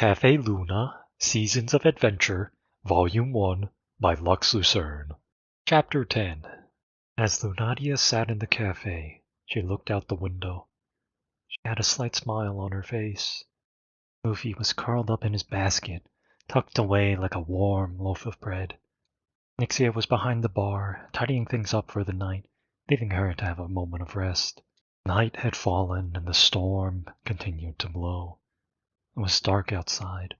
Cafe Luna, Seasons of Adventure, Volume 1, by Lux Lucerne. Chapter 10. As Lunadia sat in the cafe, she looked out the window. She had a slight smile on her face. Luffy was curled up in his basket, tucked away like a warm loaf of bread. Nixia was behind the bar, tidying things up for the night, leaving her to have a moment of rest. Night had fallen and the storm continued to blow. It was dark outside.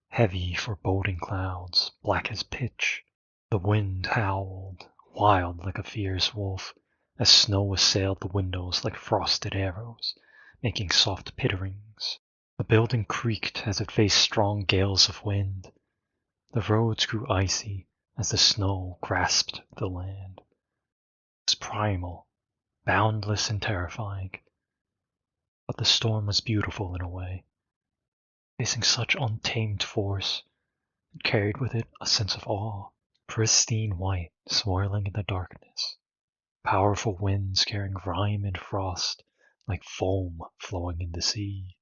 Heavy foreboding clouds, black as pitch. The wind howled, wild like a fierce wolf, as snow assailed the windows like frosted arrows, making soft pitterings. The building creaked as it faced strong gales of wind. The roads grew icy as the snow grasped the land. It was primal, boundless and terrifying. But the storm was beautiful in a way. Facing such untamed force, it carried with it a sense of awe. Pristine white swirling in the darkness. Powerful winds carrying rime and frost like foam flowing in the sea.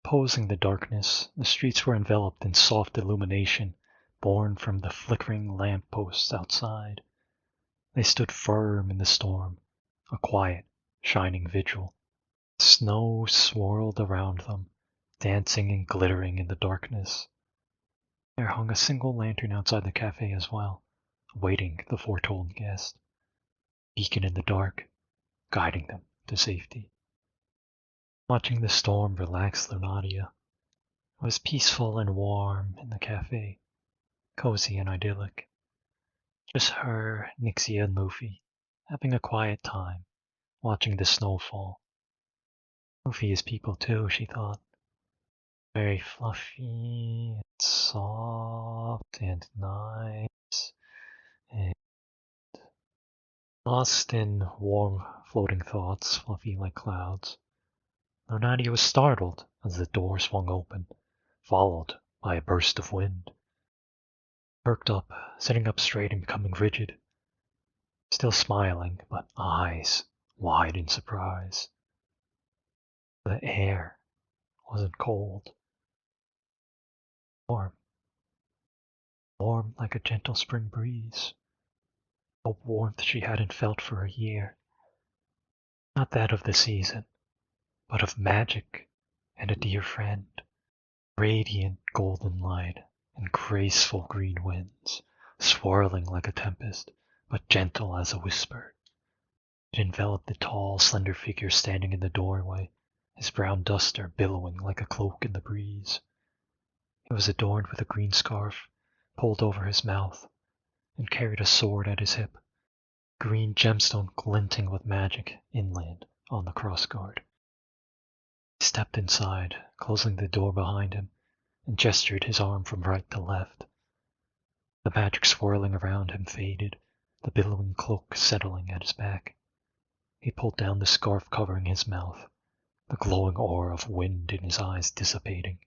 Opposing the darkness, the streets were enveloped in soft illumination born from the flickering lamp posts outside. They stood firm in the storm, a quiet, shining vigil. Snow swirled around them, dancing and glittering in the darkness. There hung a single lantern outside the cafe as well, awaiting the foretold guest. Beacon in the dark, guiding them to safety. Watching the storm relaxed Lunadia. It was peaceful and warm in the cafe, cozy and idyllic. Just her, Nixia, and Luffy, having a quiet time, watching the snow fall. Luffy is people too, she thought. Very fluffy and soft and nice and lost in warm floating thoughts, fluffy like clouds. Lunadia was startled as the door swung open, followed by a burst of wind. Perked up, sitting up straight and becoming rigid. Still smiling, but eyes wide in surprise. The air wasn't cold. Warm. Warm like a gentle spring breeze. A warmth she hadn't felt for a year. Not that of the season, but of magic and a dear friend. Radiant golden light and graceful green winds, swirling like a tempest, but gentle as a whisper. It enveloped the tall, slender figure standing in the doorway, his brown duster billowing like a cloak in the breeze. He was adorned with a green scarf, pulled over his mouth, and carried a sword at his hip, green gemstone glinting with magic inland on the crossguard. He stepped inside, closing the door behind him, and gestured his arm from right to left. The magic swirling around him faded, the billowing cloak settling at his back. He pulled down the scarf covering his mouth, the glowing aura of wind in his eyes dissipating.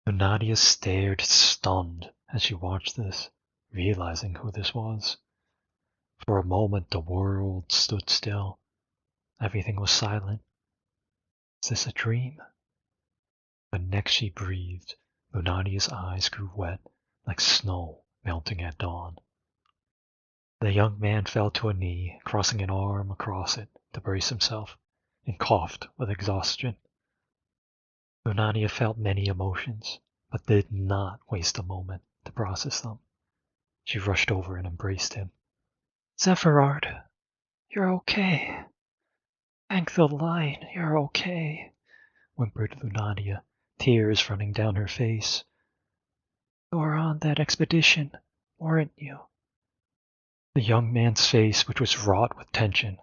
Lunadia stared stunned as she watched this, realizing who this was. For a moment the world stood still. Everything was silent. Is this a dream? But next she breathed, Lunadia's eyes grew wet like snow melting at dawn. The young man fell to a knee, crossing an arm across it to brace himself, and coughed with exhaustion. Lunadia felt many emotions, but did not waste a moment to process them. She rushed over and embraced him. "Zephyrard, you're okay. Thank the light, you're okay," whimpered Lunadia, tears running down her face. "You were on that expedition, weren't you?" The young man's face, which was wrought with tension,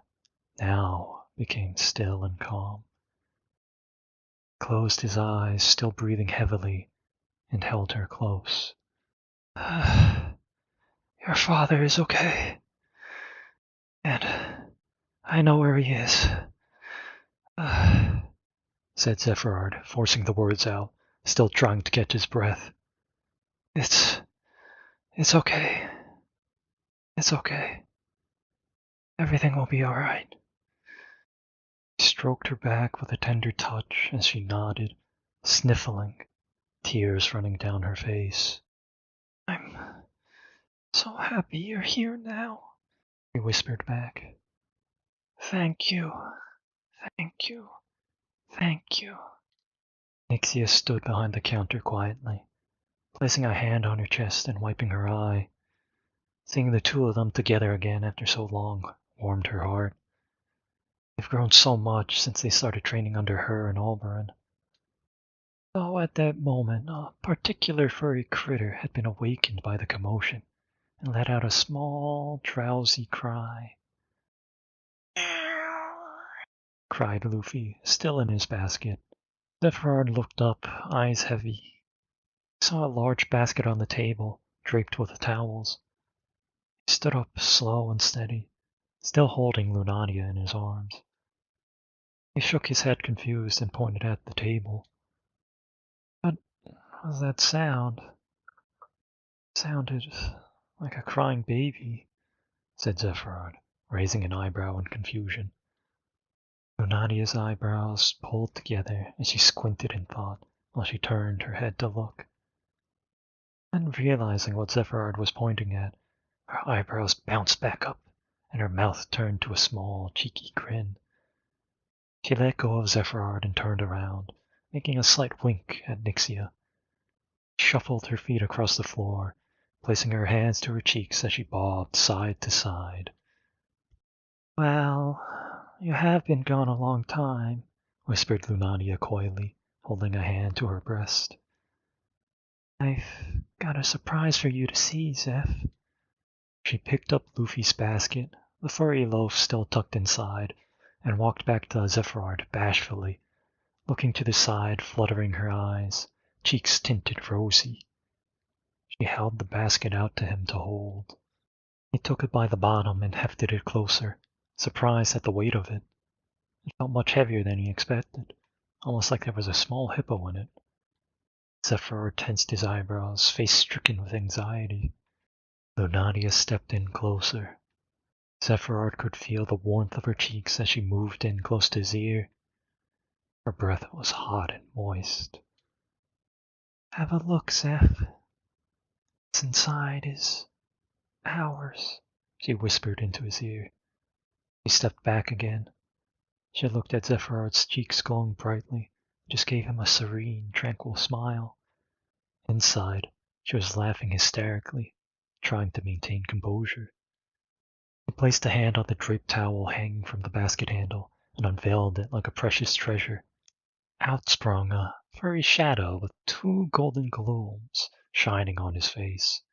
now became still and calm. He closed his eyes, still breathing heavily, and held her close. "Your father is okay. And I know where he is," said Zephyrard, forcing the words out, still trying to catch his breath. It's okay. It's okay. Everything will be alright." He stroked her back with a tender touch as she nodded, sniffling, tears running down her face. "I'm so happy you're here now," she whispered back. "Thank you, thank you, thank you." Nixia stood behind the counter quietly, placing a hand on her chest and wiping her eye. Seeing the two of them together again after so long warmed her heart. They've grown so much since they started training under her and Alberon. Though at that moment, a particular furry critter had been awakened by the commotion and let out a small, drowsy cry. Cried Luffy, still in his basket. Zephyrard looked up, eyes heavy. He saw a large basket on the table, draped with towels. He stood up, slow and steady, still holding Lunadia in his arms. He shook his head confused and pointed at the table. "What was that sound?" "It sounded like a crying baby," said Zephyrard, raising an eyebrow in confusion. Lunadia's eyebrows pulled together as she squinted in thought while she turned her head to look. Then, realizing what Zephyrard was pointing at, her eyebrows bounced back up and her mouth turned to a small, cheeky grin. She let go of Zephyrard and turned around, making a slight wink at Nixia. She shuffled her feet across the floor, placing her hands to her cheeks as she bobbed side to side. "Well, you have been gone a long time," whispered Lunadia coyly, holding a hand to her breast. "I've got a surprise for you to see, Zeph." She picked up Luffy's basket, the furry loaf still tucked inside, and walked back to Zephyrard bashfully, looking to the side, fluttering her eyes, cheeks tinted rosy. She held the basket out to him to hold. He took it by the bottom and hefted it closer, surprised at the weight of it. It felt much heavier than he expected, almost like there was a small hippo in it. Zephyrard tensed his eyebrows, face stricken with anxiety. Lunadia stepped in closer. Zephyrard could feel the warmth of her cheeks as she moved in close to his ear. Her breath was hot and moist. "Have a look, Zeph. What's inside is ours," she whispered into his ear. He stepped back again. She looked at Zephyrard's cheeks glowing brightly, just gave him a serene, tranquil smile. Inside, she was laughing hysterically, trying to maintain composure. He placed a hand on the draped towel hanging from the basket handle and unveiled it like a precious treasure. Out sprung a furry shadow with two golden globes shining on his face.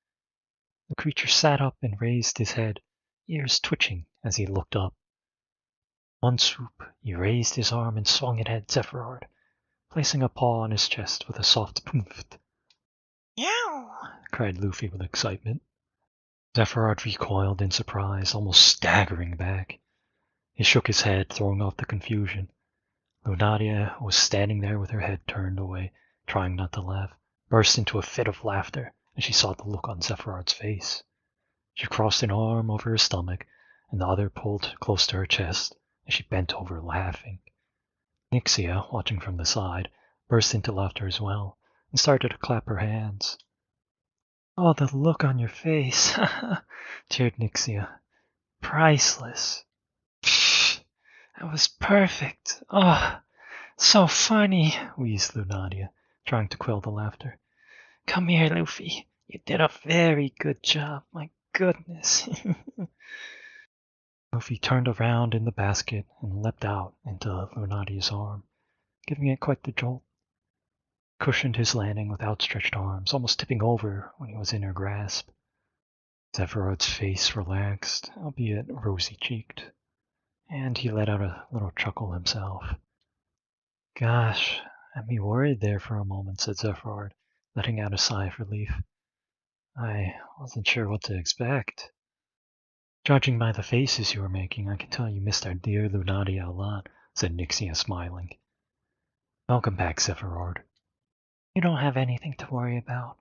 The creature sat up and raised his head, ears twitching as he looked up. One swoop, he raised his arm and swung it at Zephyrard, placing a paw on his chest with a soft poof. "Yow!" cried Luffy with excitement. Zephyrard recoiled in surprise, almost staggering back. He shook his head, throwing off the confusion. Lunadia, who was standing there with her head turned away, trying not to laugh, burst into a fit of laughter as she saw the look on Zephyrard's face. She crossed an arm over her stomach, and the other pulled close to her chest as she bent over laughing. Nixia, watching from the side, burst into laughter as well, and started to clap her hands. "Oh, the look on your face," cheered Nixia. "Priceless." "Pfft, that was perfect. Oh, so funny," wheezed Lunadia, trying to quell the laughter. "Come here, Luffy. You did a very good job. My goodness." Luffy turned around in the basket and leapt out into Lunadia's arm, giving it quite the jolt. He cushioned his landing with outstretched arms, almost tipping over when he was in her grasp. Zephyrard's face relaxed, albeit rosy-cheeked, and he let out a little chuckle himself. "Gosh, had me worried there for a moment," said Zephyrard, letting out a sigh of relief. "I wasn't sure what to expect." "Judging by the faces you were making, I can tell you missed our dear Lunadia a lot," said Nixia, smiling. "Welcome back, Zephyrard." "You don't have anything to worry about.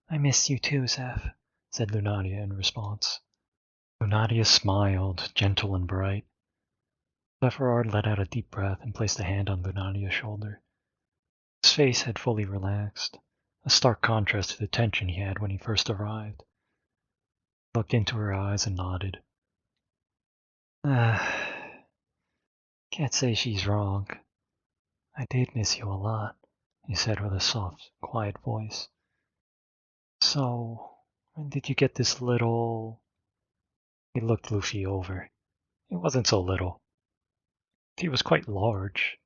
I miss you too, Zeph," said Lunadia in response. Lunadia smiled, gentle and bright. Zephyrard let out a deep breath and placed a hand on Lunadia's shoulder. His face had fully relaxed. a stark contrast to the tension he had when he first arrived. He looked into her eyes and nodded. Can't say she's wrong. I did miss you a lot, he said with a soft, quiet voice. So, when did you get this little... He looked Luffy over. He wasn't so little. He was quite large.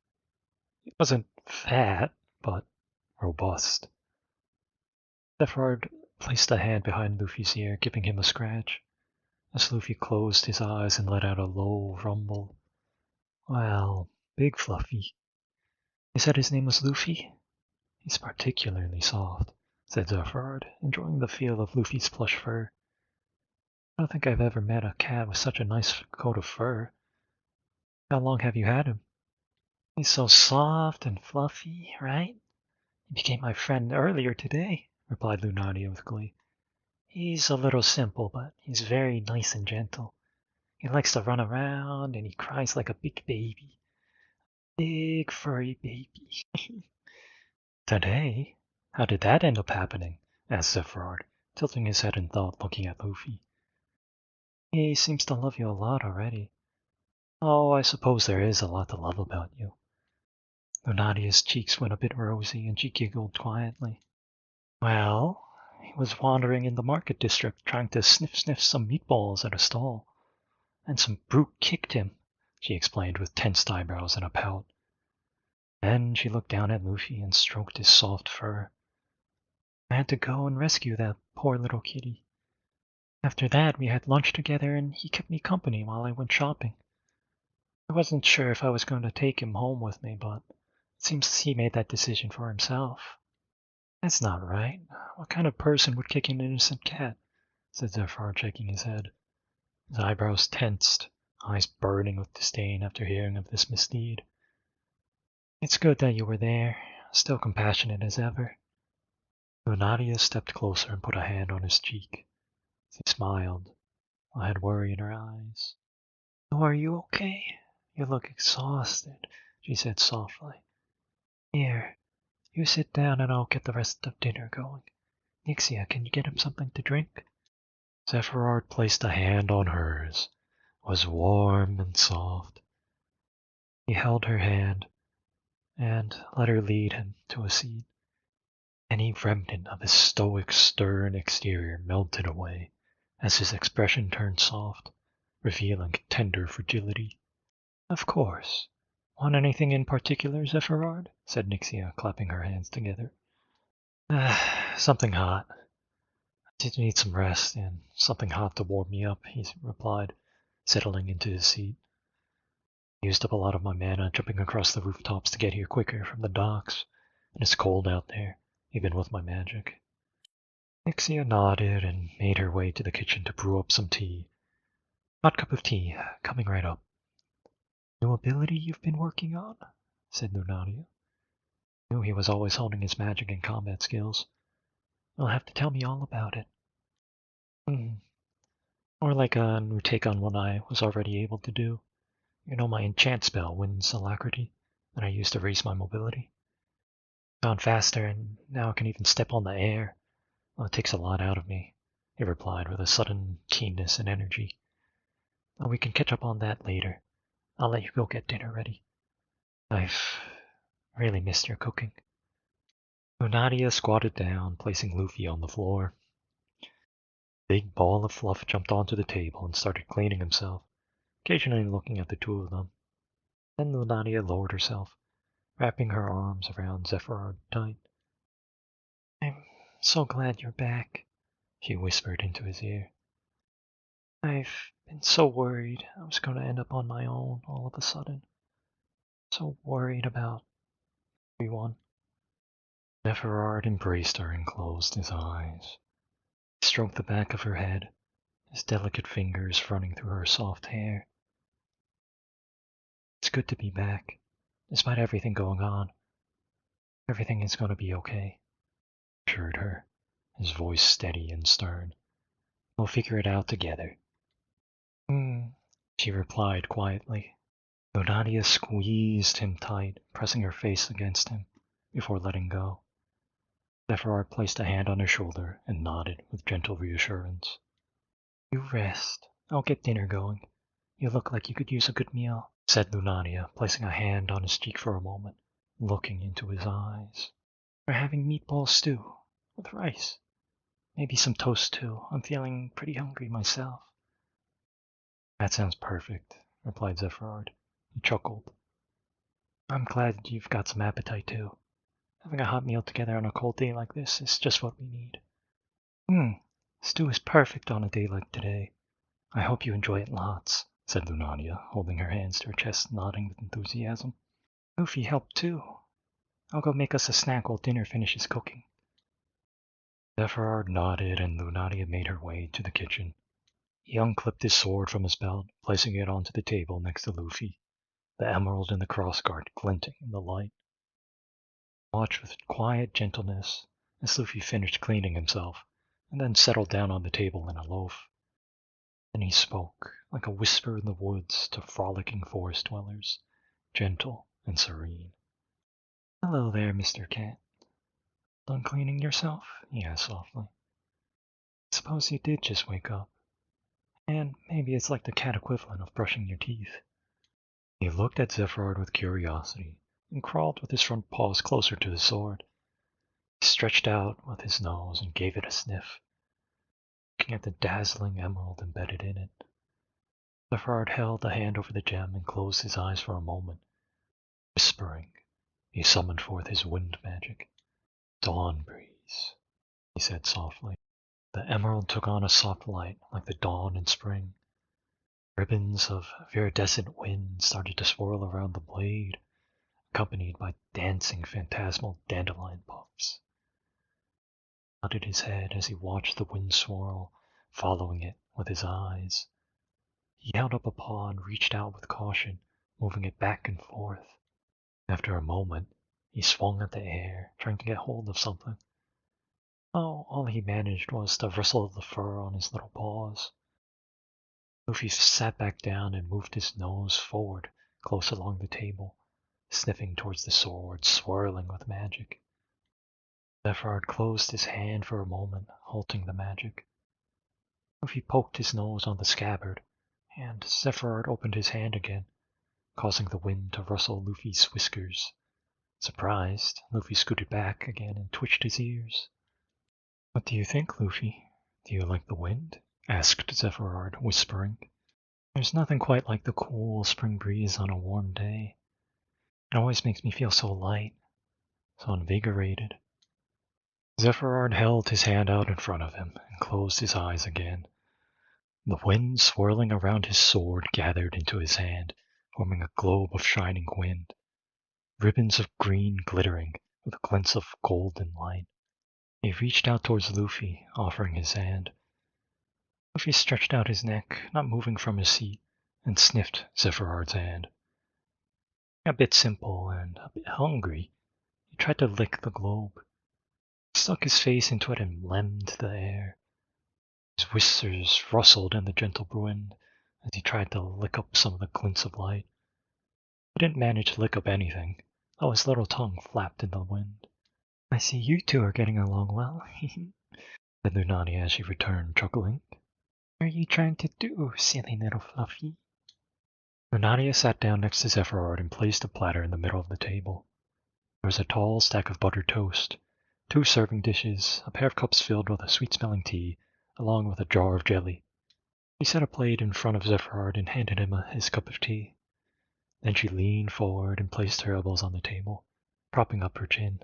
He wasn't fat, but robust. Zephyrard placed a hand behind Luffy's ear, giving him a scratch. As Luffy closed his eyes and let out a low rumble. Well, Big Fluffy. You said his name was Luffy? He's particularly soft, said Zephyrard, enjoying the feel of Luffy's plush fur. I don't think I've ever met a cat with such a nice coat of fur. How long have you had him? He's so soft and fluffy, right? He became my friend earlier today, replied Lunaria with glee. He's a little simple, but he's very nice and gentle. He likes to run around, and he cries like a big baby. Big furry baby. Today? How did that end up happening? Asked Zephyrard, tilting his head in thought, looking at Luffy. He seems to love you a lot already. Oh, I suppose there is a lot to love about you. Lunaria's cheeks went a bit rosy, and she giggled quietly. Well, he was wandering in the market district trying to sniff some meatballs at a stall. And some brute kicked him, she explained with tensed eyebrows and a pout. Then she looked down at Luffy and stroked his soft fur. I had to go and rescue that poor little kitty. After that, we had lunch together and he kept me company while I went shopping. I wasn't sure if I was going to take him home with me, but it seems he made that decision for himself. That's not right. What kind of person would kick an innocent cat? Said Zephyr, shaking his head. His eyebrows tensed, eyes burning with disdain after hearing of this misdeed. It's good that you were there, still compassionate as ever. Lunaria stepped closer and put a hand on his cheek. She smiled, I had worry in her eyes. Oh, are you okay? You look exhausted, she said softly. Here, you sit down and I'll get the rest of dinner going. Nixia, can you get him something to drink? Zephyrard placed a hand on hers. It was warm and soft. He held her hand and let her lead him to a seat. Any remnant of his stoic, stern exterior melted away as his expression turned soft, revealing tender fragility. Of course. Want anything in particular, Zephyrard? Said Nixia, clapping her hands together. Something hot. I did need some rest and something hot to warm me up, he replied, settling into his seat. I used up a lot of my mana jumping across the rooftops to get here quicker from the docks, and it's cold out there, even with my magic. Nixia nodded and made her way to the kitchen to brew up some tea. Hot cup of tea, coming right up. New ability you've been working on? Said Lunaria. Knew he was always honing his magic and combat skills. You'll have to tell me all about it. More like a new take on what I was already able to do. You know, my enchant spell wins alacrity that I use to raise my mobility. Gone faster, and now I can even step on the air. Well, it takes a lot out of me, he replied with a sudden keenness and energy. Well, we can catch up on that later. I'll let you go get dinner ready. I've really missed your cooking. Lunaria squatted down, placing Luffy on the floor. Big ball of fluff jumped onto the table and started cleaning himself, occasionally looking at the two of them. Then Lunaria lowered herself, wrapping her arms around Zephyrard tight. I'm so glad you're back, she whispered into his ear. I've been so worried I was going to end up on my own all of a sudden. So worried about everyone. Zephyrard embraced her and closed his eyes. He stroked the back of her head, his delicate fingers running through her soft hair. It's good to be back, despite everything going on. Everything is going to be okay, he assured her, his voice steady and stern. We'll figure it out together. She replied quietly. Lunaria squeezed him tight, pressing her face against him, before letting go. Zephyrard placed a hand on her shoulder and nodded with gentle reassurance. You rest. I'll get dinner going. You look like you could use a good meal, said Lunadia, placing a hand on his cheek for a moment, looking into his eyes. We're having meatball stew with rice. Maybe some toast too. I'm feeling pretty hungry myself. That sounds perfect, replied Zephyrard. He chuckled. I'm glad you've got some appetite too. Having a hot meal together on a cold day like this is just what we need. Stew is perfect on a day like today. I hope you enjoy it lots, said Lunadia, holding her hands to her chest, nodding with enthusiasm. Luffy helped too. I'll go make us a snack while dinner finishes cooking. Zephyrard nodded, and Lunadia made her way to the kitchen. He unclipped his sword from his belt, placing it onto the table next to Luffy, the emerald and the crossguard glinting in the light. He watched with quiet gentleness as Luffy finished cleaning himself, and then settled down on the table in a loaf. Then he spoke, like a whisper in the woods to frolicking forest dwellers, gentle and serene. Hello there, Mr. Cat. Done cleaning yourself? He asked softly. Suppose you did just wake up. And maybe it's like the cat equivalent of brushing your teeth. He looked at Zephyrard with curiosity and crawled with his front paws closer to the sword. He stretched out with his nose and gave it a sniff, looking at the dazzling emerald embedded in it. Zephyrard held a hand over the gem and closed his eyes for a moment. Whispering, he summoned forth his wind magic. Dawn breeze, he said softly. The emerald took on a soft light like the dawn in spring. Ribbons of viridescent wind started to swirl around the blade, accompanied by dancing phantasmal dandelion puffs. He nodded his head as he watched the wind swirl, following it with his eyes. He held up a paw and reached out with caution, moving it back and forth. After a moment, he swung at the air, trying to get hold of something. All he managed was the rustle of the fur on his little paws. Luffy sat back down and moved his nose forward, close along the table, sniffing towards the sword, swirling with magic. Zephyrard closed his hand for a moment, halting the magic. Luffy poked his nose on the scabbard, and Zephyrard opened his hand again, causing the wind to rustle Luffy's whiskers. Surprised, Luffy scooted back again and twitched his ears. What do you think, Luffy? Do you like the wind? Asked Zephyrard, whispering. There's nothing quite like the cool spring breeze on a warm day. It always makes me feel so light, so invigorated. Zephyrard held his hand out in front of him and closed his eyes again. The wind swirling around his sword gathered into his hand, forming a globe of shining wind. Ribbons of green glittering with glints of golden light. He reached out towards Luffy, offering his hand. Luffy stretched out his neck, not moving from his seat, and sniffed Zephyrard's hand. A bit simple and a bit hungry, he tried to lick the globe. He stuck his face into it and lemmed the air. His whiskers rustled in the gentle wind as he tried to lick up some of the glints of light. He didn't manage to lick up anything, though his little tongue flapped in the wind. I see you two are getting along well, said Lunadia as she returned, chuckling. What are you trying to do, silly little Fluffy? Lunadia sat down next to Zephyrard and placed a platter in the middle of the table. There was a tall stack of buttered toast, 2 serving dishes, a pair of cups filled with a sweet-smelling tea, along with a jar of jelly. She set a plate in front of Zephyrard and handed him his cup of tea. Then she leaned forward and placed her elbows on the table, propping up her chin.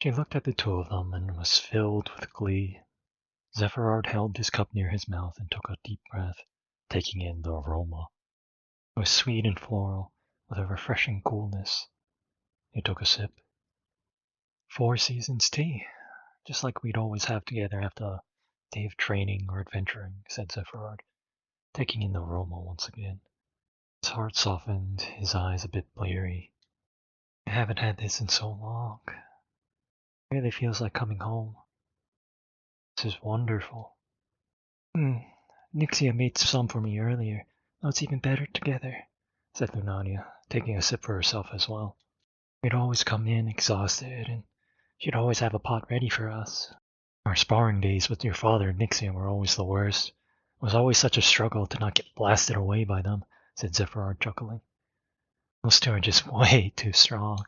She looked at the two of them and was filled with glee. Zephyrard held his cup near his mouth and took a deep breath, taking in the aroma. It was sweet and floral, with a refreshing coolness. He took a sip. 4 seasons tea, just like we'd always have together after a day of training or adventuring, said Zephyrard, taking in the aroma once again. His heart softened, his eyes a bit bleary. I haven't had this in so long. It really feels like coming home. This is wonderful. Nixia made some for me earlier. Now it's even better together, said Lunadia, taking a sip for herself as well. We'd always come in exhausted, and She'd always have a pot ready for us. Our sparring days with your father and Nixie were always the worst. It was always such a struggle to not get blasted away by them, said Zephyrard, chuckling. Those two are just way too strong.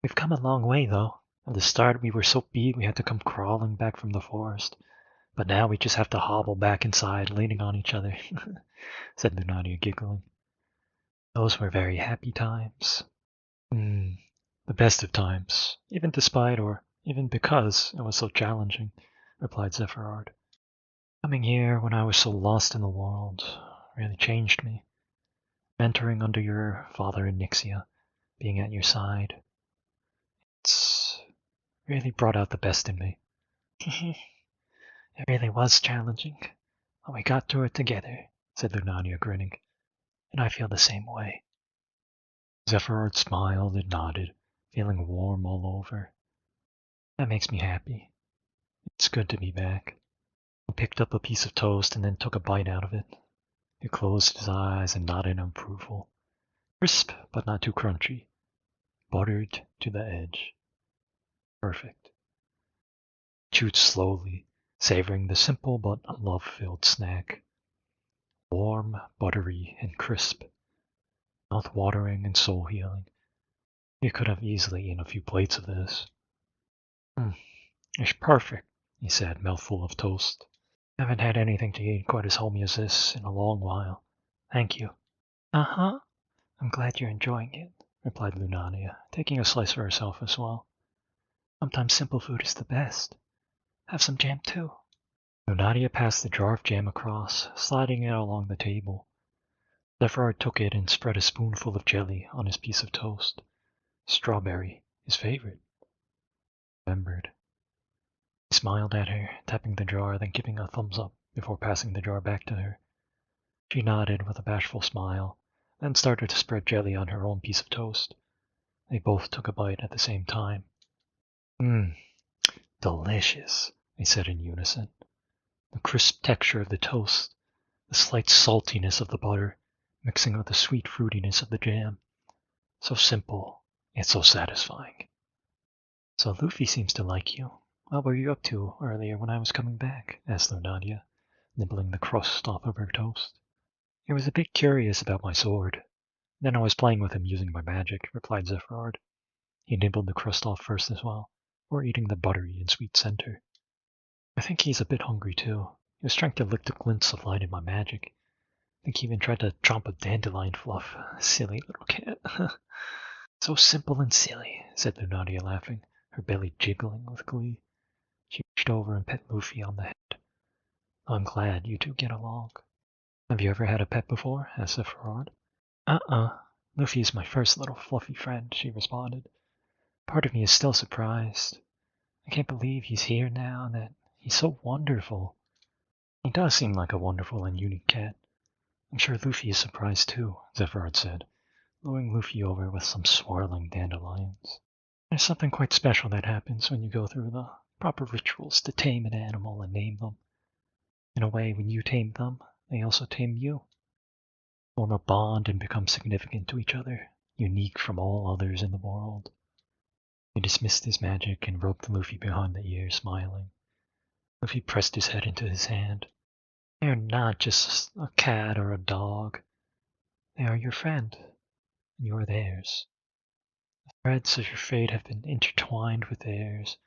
We've come a long way, though. At the start, we were so beat we had to come crawling back from the forest. But now we just have to hobble back inside, leaning on each other, said Lunadia, giggling. Those were very happy times. The best of times, even despite or even because it was so challenging, replied Zephyrard. Coming here when I was so lost in the world really changed me. Mentoring under your father and Nixia, being at your side, it's really brought out the best in me. It really was challenging, but we got through it together, said Lunadia, grinning, and I feel the same way. Zephyrard smiled and nodded, feeling warm all over. That makes me happy. It's good to be back. He picked up a piece of toast and then took a bite out of it. He closed his eyes and nodded in approval. Crisp, but not too crunchy. Buttered to the edge. Perfect. He chewed slowly, savoring the simple but love-filled snack. Warm, buttery, and crisp. Mouth-watering and soul-healing. He could have easily eaten a few plates of this. It's perfect, he said, mouthful of toast. Haven't had anything to eat quite as homey as this in a long while. Thank you. Uh-huh. I'm glad you're enjoying it, replied Lunadia, taking a slice for herself as well. Sometimes simple food is the best. Have some jam too. Lunadia passed the jar of jam across, sliding it along the table. Zephyrard took it and spread a spoonful of jelly on his piece of toast. Strawberry, his favorite. Remembered. He smiled at her, tapping the jar, then giving a thumbs up before passing the jar back to her. She nodded with a bashful smile, then started to spread jelly on her own piece of toast. They both took a bite at the same time. Delicious, they said in unison. The crisp texture of the toast, the slight saltiness of the butter, mixing with the sweet fruitiness of the jam. So simple, yet so satisfying. So Luffy seems to like you. What were you up to earlier when I was coming back? Asked Lunadia, nibbling the crust off of her toast. He was a bit curious about my sword. Then I was playing with him using my magic, replied Zephyrard. He nibbled the crust off first as well, before eating the buttery and sweet center. I think he's a bit hungry too. He was trying to lick the glints of light in my magic. I think he even tried to chomp a dandelion fluff. Silly little cat. So simple and silly, said Lunadia, laughing, her belly jiggling with glee. She reached over and pet Luffy on the head. I'm glad you two get along. Have you ever had a pet before? Asked Zephyrard. Luffy is my first little fluffy friend, she responded. Part of me is still surprised. I can't believe he's here now and that he's so wonderful. He does seem like a wonderful and unique cat. I'm sure Luffy is surprised too, Zephyrard said, luring Luffy over with some swirling dandelions. There's something quite special that happens when you go through the proper rituals to tame an animal and name them. In a way, when you tame them, they also tame you. Form a bond and become significant to each other, unique from all others in the world. He dismissed his magic and rubbed Luffy behind the ear, smiling. Luffy pressed his head into his hand. They are not just a cat or a dog. They are your friend, and you are theirs. The threads of your fate have been intertwined with theirs,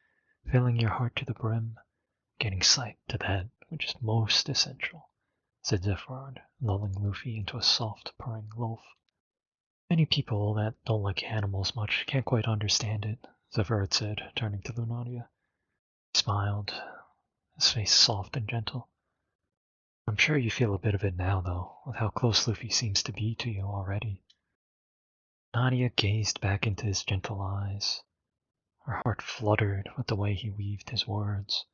filling your heart to the brim, getting sight to that which is most essential, said Zephyrard, lulling Luffy into a soft, purring loaf. Many people that don't like animals much can't quite understand it, Zephyrard said, turning to Lunadia. He smiled, his face soft and gentle. I'm sure you feel a bit of it now, though, with how close Luffy seems to be to you already. Nadia gazed back into his gentle eyes. Her heart fluttered with the way he weaved his words.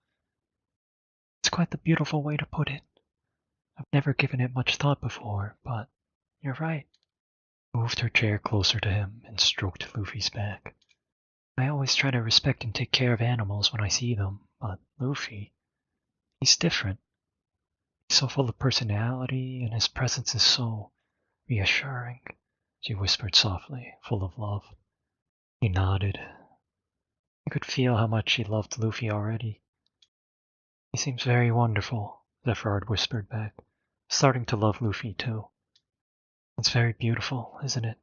It's quite the beautiful way to put it. I've never given it much thought before, but you're right. She moved her chair closer to him and stroked Luffy's back. I always try to respect and take care of animals when I see them, but Luffy, he's different. He's so full of personality, and his presence is so reassuring, she whispered softly, full of love. He nodded. I could feel how much she loved Luffy already. He seems very wonderful, Zephyrard whispered back, starting to love Luffy too. It's very beautiful, isn't it?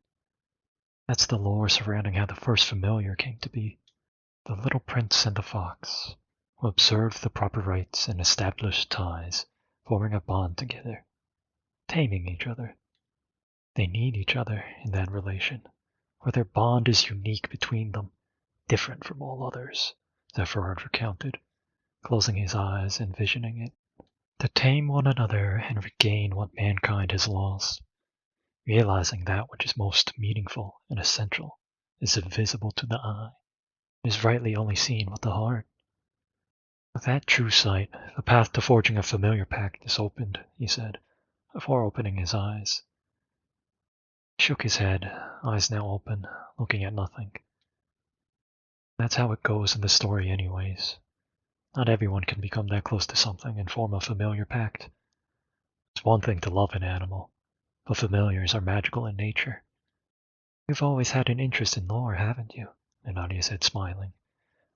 That's the lore surrounding how the first familiar came to be. The little prince and the fox, who observed the proper rites and established ties, forming a bond together, taming each other. They need each other in that relation, for their bond is unique between them, different from all others, Zephyrard recounted, closing his eyes, envisioning it. To tame one another and regain what mankind has lost, realizing that which is most meaningful and essential is invisible to the eye, is rightly only seen with the heart. With that true sight, the path to forging a familiar pact is opened, he said, before opening his eyes. He shook his head, eyes now open, looking at nothing. That's how it goes in the story anyways. Not everyone can become that close to something and form a familiar pact. It's one thing to love an animal, but familiars are magical in nature. You've always had an interest in lore, haven't you? Nadia said, smiling,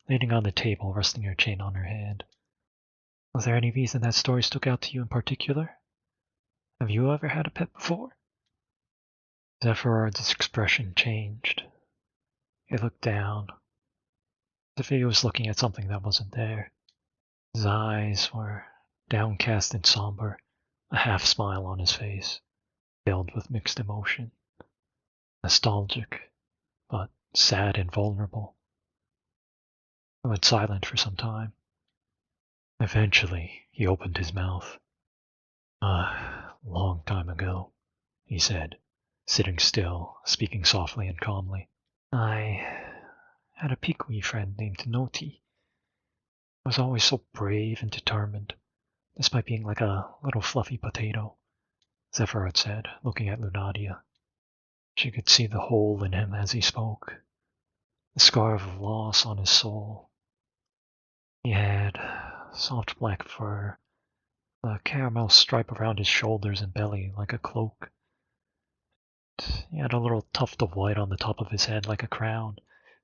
leaning on the table, resting her chin on her hand. Was there any reason that story stuck out to you in particular? Have you ever had a pet before? Zephyrard's expression changed. He looked down, as if he was looking at something that wasn't there. His eyes were downcast and somber, a half-smile on his face, filled with mixed emotion. Nostalgic, but sad and vulnerable. He went silent for some time. Eventually, he opened his mouth. A long time ago, he said, sitting still, speaking softly and calmly. I had a Pequee friend named Noti. I was always so brave and determined, despite being like a little fluffy potato, Zephyrard said, looking at Lunadia. She could see the hole in him as he spoke, the scar of loss on his soul. He had soft black fur, a caramel stripe around his shoulders and belly like a cloak. He had a little tuft of white on the top of his head like a crown,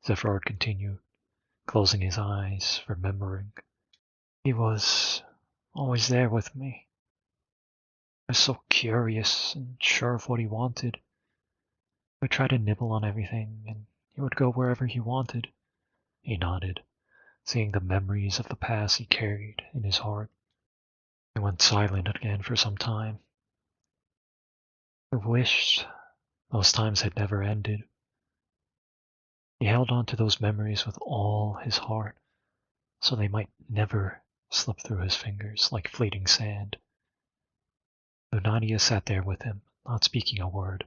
Zephyrard continued, closing his eyes, remembering. He was always there with me. I was so curious and sure of what he wanted. He would try to nibble on everything, and he would go wherever he wanted. He nodded, seeing the memories of the past he carried in his heart. He went silent again for some time. He wished those times had never ended. He held on to those memories with all his heart, so they might never slip through his fingers like fleeting sand. Lunadia sat there with him, not speaking a word,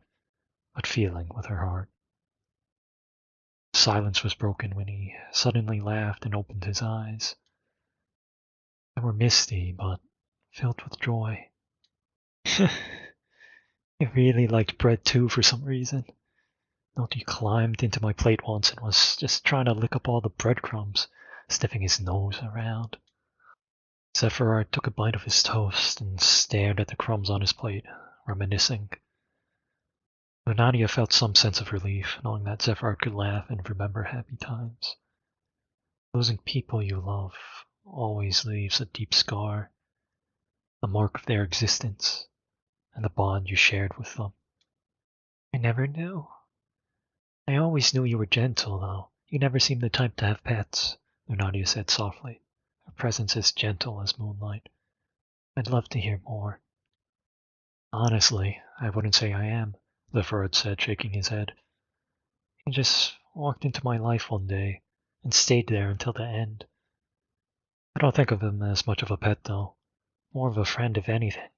but feeling with her heart. Silence was broken when he suddenly laughed and opened his eyes. They were misty, but filled with joy. He really liked bread too for some reason. Noti climbed into my plate once and was just trying to lick up all the breadcrumbs, sniffing his nose around. Zephyrard took a bite of his toast and stared at the crumbs on his plate, reminiscing. Lunadia felt some sense of relief, knowing that Zephyrard could laugh and remember happy times. Losing people you love always leaves a deep scar, the mark of their existence, and the bond you shared with them. I never knew. I always knew you were gentle, though. You never seemed the type to have pets, Lunadia said softly, her presence as gentle as moonlight. I'd love to hear more. Honestly, I wouldn't say I am, Zephyrard said, shaking his head. He just walked into my life one day and stayed there until the end. I don't think of him as much of a pet, though. More of a friend, if anything.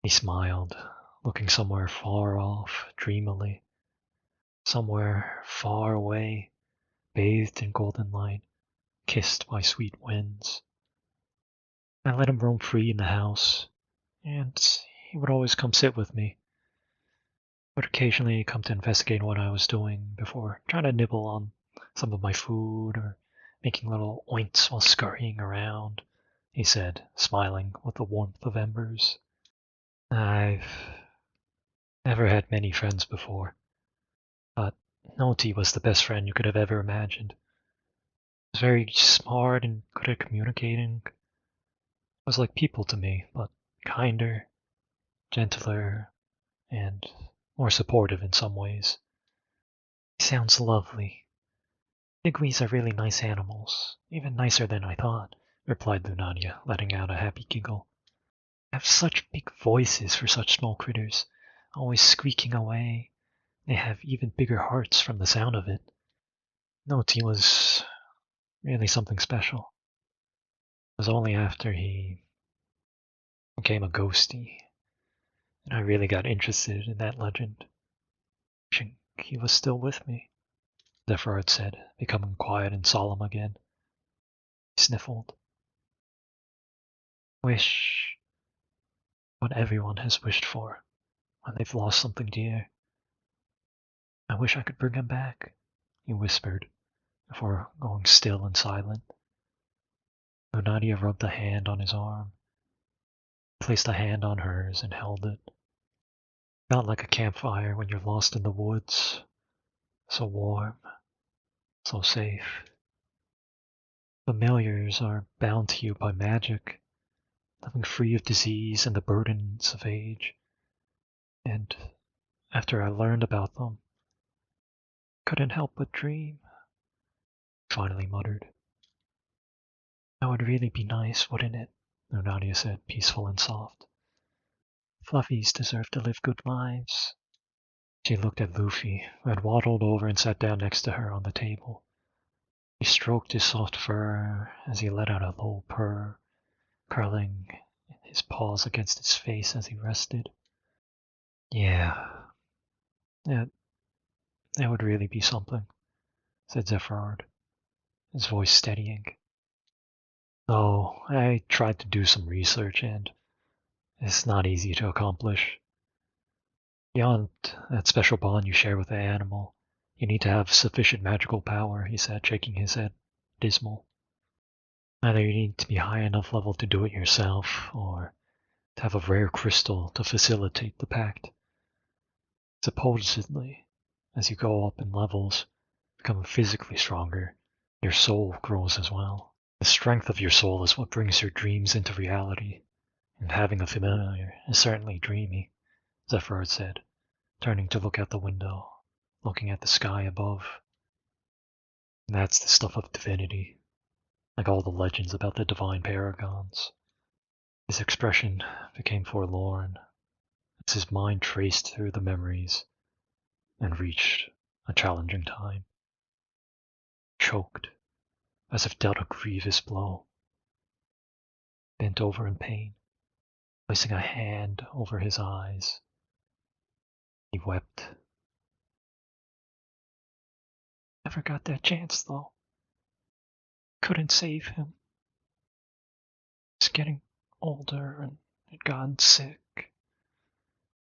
He smiled, looking somewhere far off, dreamily. Somewhere far away, bathed in golden light, kissed by sweet winds. I let him roam free in the house, and he would always come sit with me. Would occasionally come to investigate what I was doing before trying to nibble on some of my food or making little oints while scurrying around, he said, smiling with the warmth of embers. I've never had many friends before, but Noti was the best friend you could have ever imagined. was very smart and good at communicating. Was like people to me, but kinder, gentler, and more supportive in some ways. He sounds lovely. Pygmies are really nice animals, even nicer than I thought, replied Lunadia, letting out a happy giggle. They have such big voices for such small critters, always squeaking away. They have even bigger hearts from the sound of it. Notes he was really something special. It was only after he became a ghostie and I really got interested in that legend. Wishing he was still with me, Zephyrard said, becoming quiet and solemn again. He sniffled. Wish what everyone has wished for when they've lost something dear. I wish I could bring him back, he whispered, before going still and silent. Lunadia rubbed a hand on his arm, placed a hand on hers, and held it. Felt like a campfire when you're lost in the woods, so warm, so safe. Familiars are bound to you by magic, living free of disease and the burdens of age. And after I learned about them, couldn't help but dream, he finally muttered. That would really be nice, wouldn't it? Lunadia said, peaceful and soft. Fluffies deserve to live good lives. She looked at Luffy, who had waddled over and sat down next to her on the table. She stroked his soft fur as he let out a low purr, curling his paws against his face as he rested. Yeah, that would really be something, said Zephyrard, his voice steadying. Though I tried to do some research and it's not easy to accomplish. Beyond that special bond you share with the animal, you need to have sufficient magical power, he said, shaking his head, dismal. Either you need to be high enough level to do it yourself, or to have a rare crystal to facilitate the pact. Supposedly, as you go up in levels, become physically stronger, your soul grows as well. The strength of your soul is what brings your dreams into reality, and having a familiar is certainly dreamy, Zephyrard said, turning to look out the window, looking at the sky above. And that's the stuff of divinity, like all the legends about the divine paragons. His expression became forlorn as his mind traced through the memories and reached a challenging time. Choked, as if dealt a grievous blow. Bent over in pain, placing a hand over his eyes. He wept. Never got that chance, though. Couldn't save him. He's getting older and had gotten sick.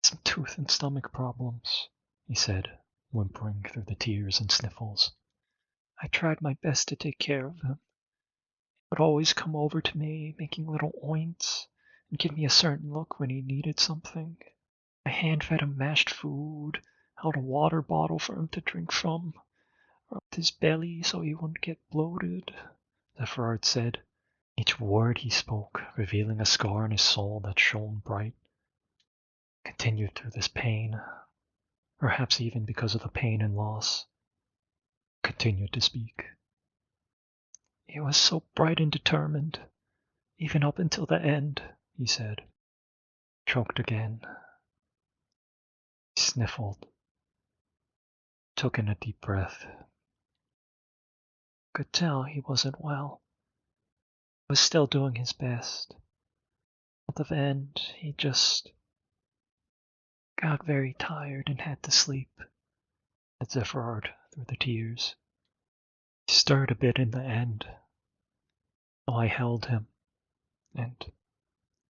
Some tooth and stomach problems, he said, whimpering through the tears and sniffles. I tried my best to take care of him. He would always come over to me, making little oints, and give me a certain look when he needed something. I hand-fed him mashed food, held a water bottle for him to drink from, rubbed his belly so he wouldn't get bloated, Zephyrard said, each word he spoke revealing a scar in his soul that shone bright. Continued through this pain, perhaps even because of the pain and loss. Continued to speak. He was so bright and determined, even up until the end, he said. Choked again. He sniffled. Took in a deep breath. Could tell he wasn't well. He was still doing his best. At the end, he just got very tired and had to sleep, said Zephyrard through the tears. He stirred a bit in the end, so I held him and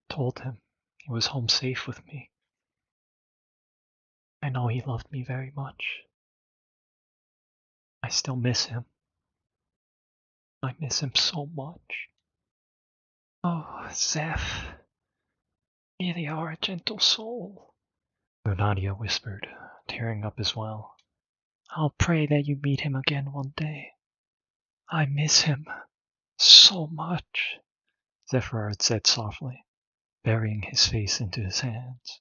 told him he was home safe with me. I know he loved me very much. I still miss him. I miss him so much. Oh, Zeph, you really are a gentle soul, Lunadia whispered, tearing up as well. I'll pray that you meet him again one day. I miss him so much, Zephyrard said softly, burying his face into his hands.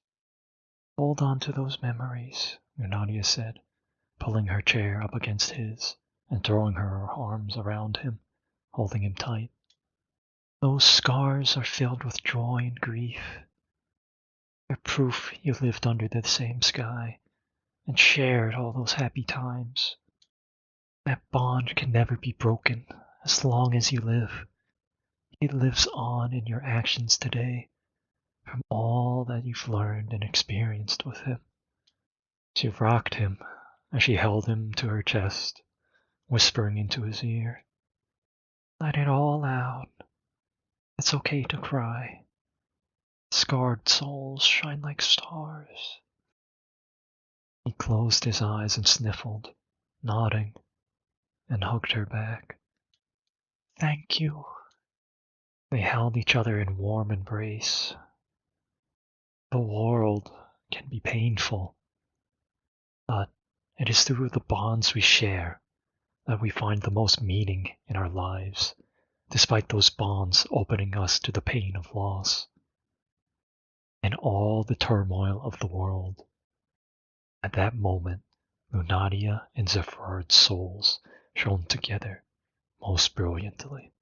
Hold on to those memories, Lunadia said, pulling her chair up against his and throwing her arms around him, holding him tight. Those scars are filled with joy and grief. They're proof you lived under the same sky and shared all those happy times. That bond can never be broken as long as you live. It lives on in your actions today, from all that you've learned and experienced with him. She rocked him as she held him to her chest, whispering into his ear, "Let it all out. It's okay to cry. Scarred souls shine like stars." He closed his eyes and sniffled, nodding, and hugged her back. "Thank you." They held each other in warm embrace. The world can be painful, but it is through the bonds we share that we find the most meaning in our lives, despite those bonds opening us to the pain of loss. And all the turmoil of the world. At that moment, Lunadia and Zephyrard's souls shone together most brilliantly.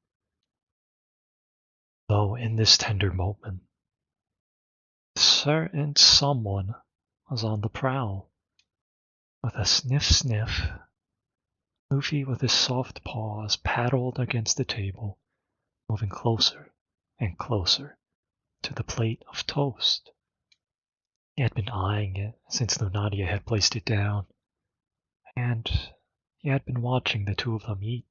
Though in this tender moment, a certain someone was on the prowl. With a sniff, Luffy with his soft paws paddled against the table, moving closer and closer to the plate of toast. He had been eyeing it since Lunadia had placed it down, and he had been watching the two of them eat.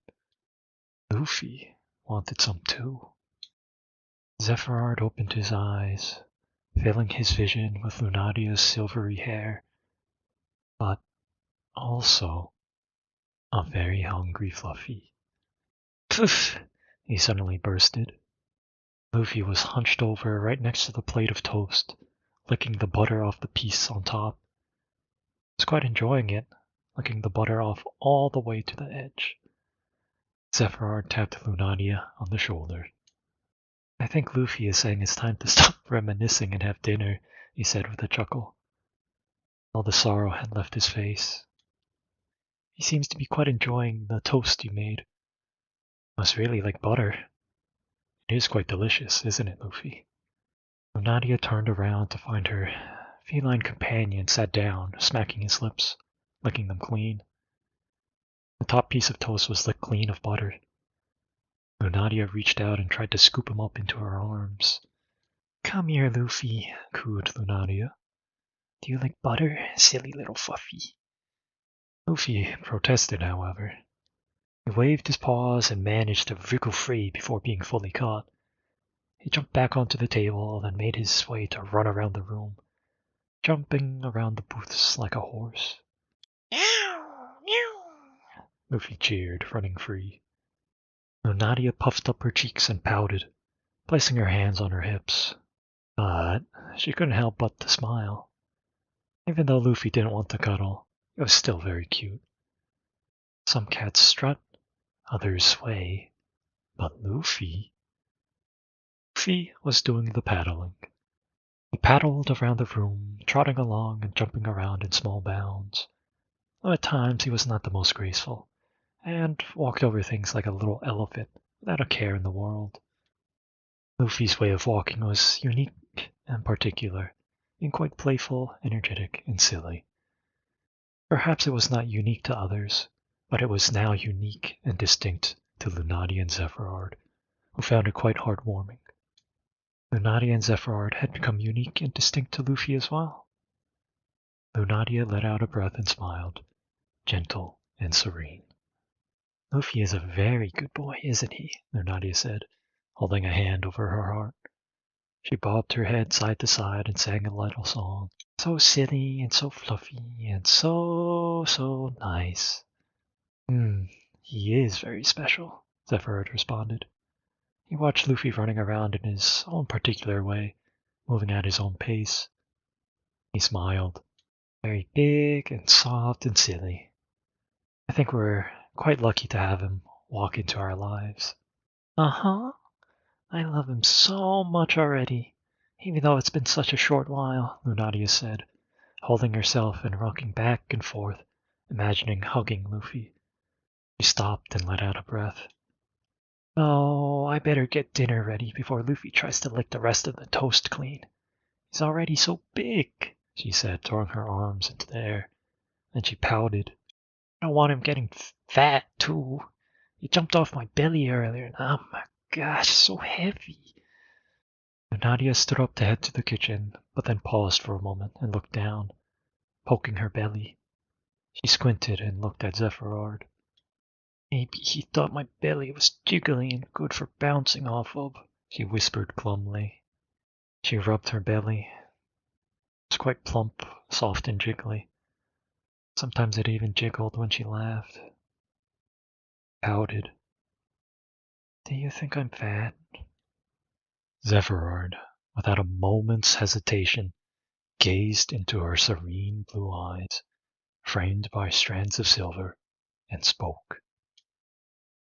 Luffy wanted some too. Zephyrard opened his eyes, filling his vision with Lunadia's silvery hair, but also a very hungry Fluffy. Poof! He suddenly bursted. Luffy was hunched over right next to the plate of toast, licking the butter off the piece on top. He was quite enjoying it, licking the butter off all the way to the edge. Zephyrard tapped Lunadia on the shoulder. "I think Luffy is saying it's time to stop reminiscing and have dinner," he said with a chuckle. All the sorrow had left his face. "He seems to be quite enjoying the toast you made. Must really like butter. It is quite delicious, isn't it, Luffy?" Lunadia turned around to find her feline companion sat down, smacking his lips, licking them clean. The top piece of toast was licked clean of butter. Lunadia reached out and tried to scoop him up into her arms. "Come here, Luffy," cooed Lunadia. "Do you like butter, silly little Fluffy?" Luffy protested, however. He waved his paws and managed to wriggle free before being fully caught. He jumped back onto the table, then made his way to run around the room, jumping around the booths like a horse. "Meow, meow," Luffy cheered, running free. Lunadia puffed up her cheeks and pouted, placing her hands on her hips. But she couldn't help but to smile. Even though Luffy didn't want to cuddle, it was still very cute. Some cats strut, others sway, but Luffy was doing the paddling. He paddled around the room, trotting along and jumping around in small bounds. Though at times he was not the most graceful, and walked over things like a little elephant without a care in the world. Luffy's way of walking was unique and particular, being quite playful, energetic, and silly. Perhaps it was not unique to others, but it was now unique and distinct to Lunadia and Zephyrard, who found it quite heartwarming. Lunadia and Zephyrard had become unique and distinct to Luffy as well. Lunadia let out a breath and smiled, gentle and serene. "Luffy is a very good boy, isn't he?" Lunadia said, holding a hand over her heart. She bobbed her head side to side and sang a little song. "So silly and so fluffy and so nice." He is very special," Zephyrard responded. He watched Luffy running around in his own particular way, moving at his own pace. He smiled. "Very big and soft and silly. I think we're quite lucky to have him walk into our lives. Uh-huh. I love him so much already, even though it's been such a short while, Lunadia said, holding herself and rocking back and forth, imagining hugging Luffy. She stopped and let out a breath. Oh, I better get dinner ready before Luffy tries to lick the rest of the toast clean. He's already so big, she said, throwing her arms into the air. Then she pouted. I don't want him getting fat, too. He jumped off my belly earlier, and oh my gosh, so heavy. Nadia stood up to head to the kitchen, but then paused for a moment and looked down, poking her belly. She squinted and looked at Zephyrard. Maybe he thought my belly was jiggly and good for bouncing off of, she whispered glumly. She rubbed her belly. It was quite plump, soft and jiggly. Sometimes it even jiggled when she laughed. Pouted. Do you think I'm fat? Zephyrard, without a moment's hesitation, gazed into her serene blue eyes, framed by strands of silver, and spoke.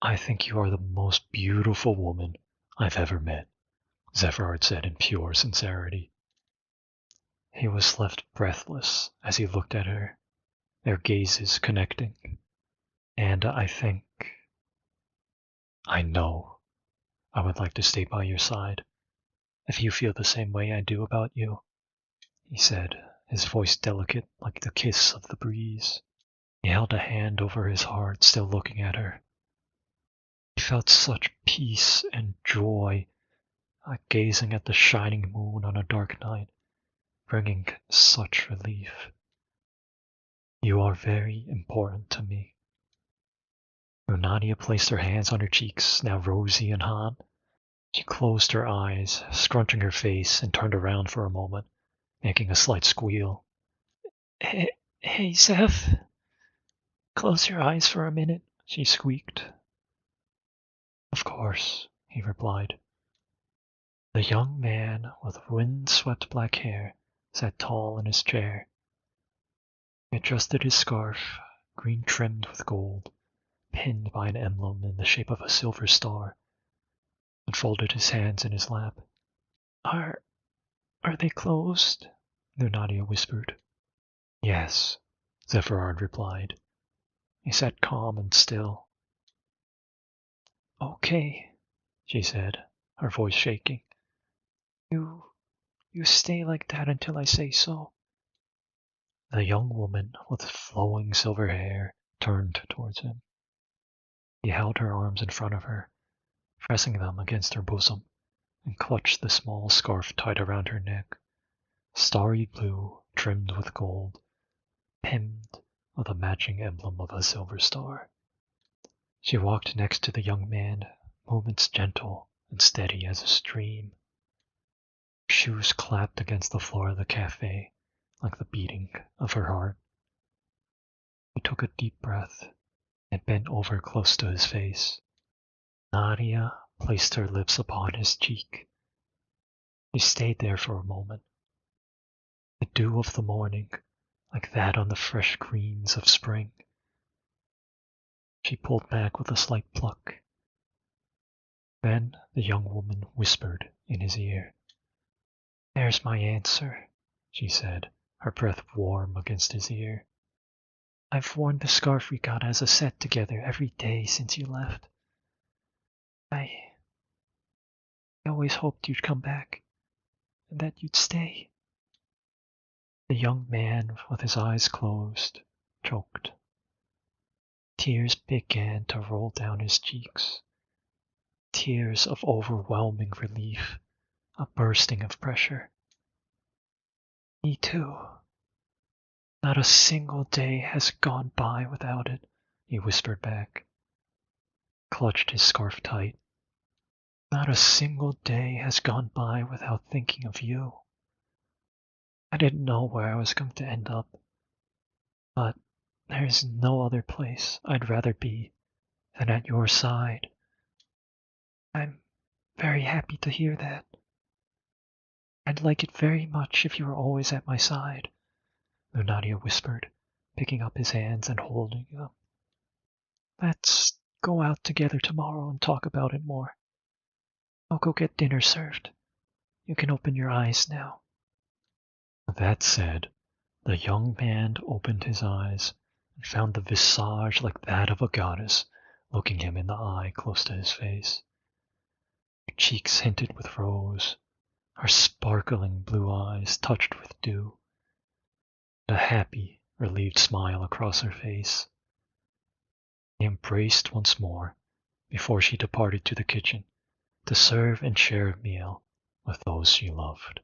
I think you are the most beautiful woman I've ever met, Zephyrard said in pure sincerity. He was left breathless as he looked at her, their gazes connecting. And I know I would like to stay by your side, if you feel the same way I do about you, he said, his voice delicate like the kiss of the breeze. He held a hand over his heart, still looking at her. He felt such peace and joy, like gazing at the shining moon on a dark night, bringing such relief. You are very important to me. Nadia placed her hands on her cheeks, now rosy and hot. She closed her eyes, scrunching her face, and turned around for a moment, making a slight squeal. Hey, Zeph. Close your eyes for a minute, she squeaked. Of course, he replied. The young man with wind-swept black hair sat tall in his chair. He adjusted his scarf, green trimmed with gold, pinned by an emblem in the shape of a silver star, and folded his hands in his lap. Are they closed? Lunadia whispered. Yes, Zephyrard replied. He sat calm and still. Okay, she said, her voice shaking. You stay like that until I say so. The young woman with flowing silver hair turned towards him. He held her arms in front of her, pressing them against her bosom, and clutched the small scarf tied around her neck, starry blue, trimmed with gold, pinned with a matching emblem of a silver star. She walked next to the young man, movements gentle and steady as a stream. Her shoes clapped against the floor of the cafe, like the beating of her heart. He took a deep breath and bent over close to his face. Nadia placed her lips upon his cheek. She stayed there for a moment. The dew of the morning, like that on the fresh greens of spring. She pulled back with a slight pluck. Then the young woman whispered in his ear. There's my answer, she said, her breath warm against his ear. I've worn the scarf we got as a set together every day since you left. I always hoped you'd come back, and that you'd stay. The young man, with his eyes closed, choked. Tears began to roll down his cheeks. Tears of overwhelming relief, a bursting of pressure. Me too. Not a single day has gone by without it, he whispered back. Clutched his scarf tight. Not a single day has gone by without thinking of you. I didn't know where I was going to end up, but there is no other place I'd rather be than at your side. I'm very happy to hear that. I'd like it very much if you were always at my side, Lunadia whispered, picking up his hands and holding them. That's go out together tomorrow and talk about it more. I'll go get dinner served. You can open your eyes now." That said, the young man opened his eyes and found the visage like that of a goddess looking him in the eye close to his face. Her cheeks hinted with rose, her sparkling blue eyes touched with dew, a happy, relieved smile across her face. They embraced once more before she departed to the kitchen to serve and share a meal with those she loved.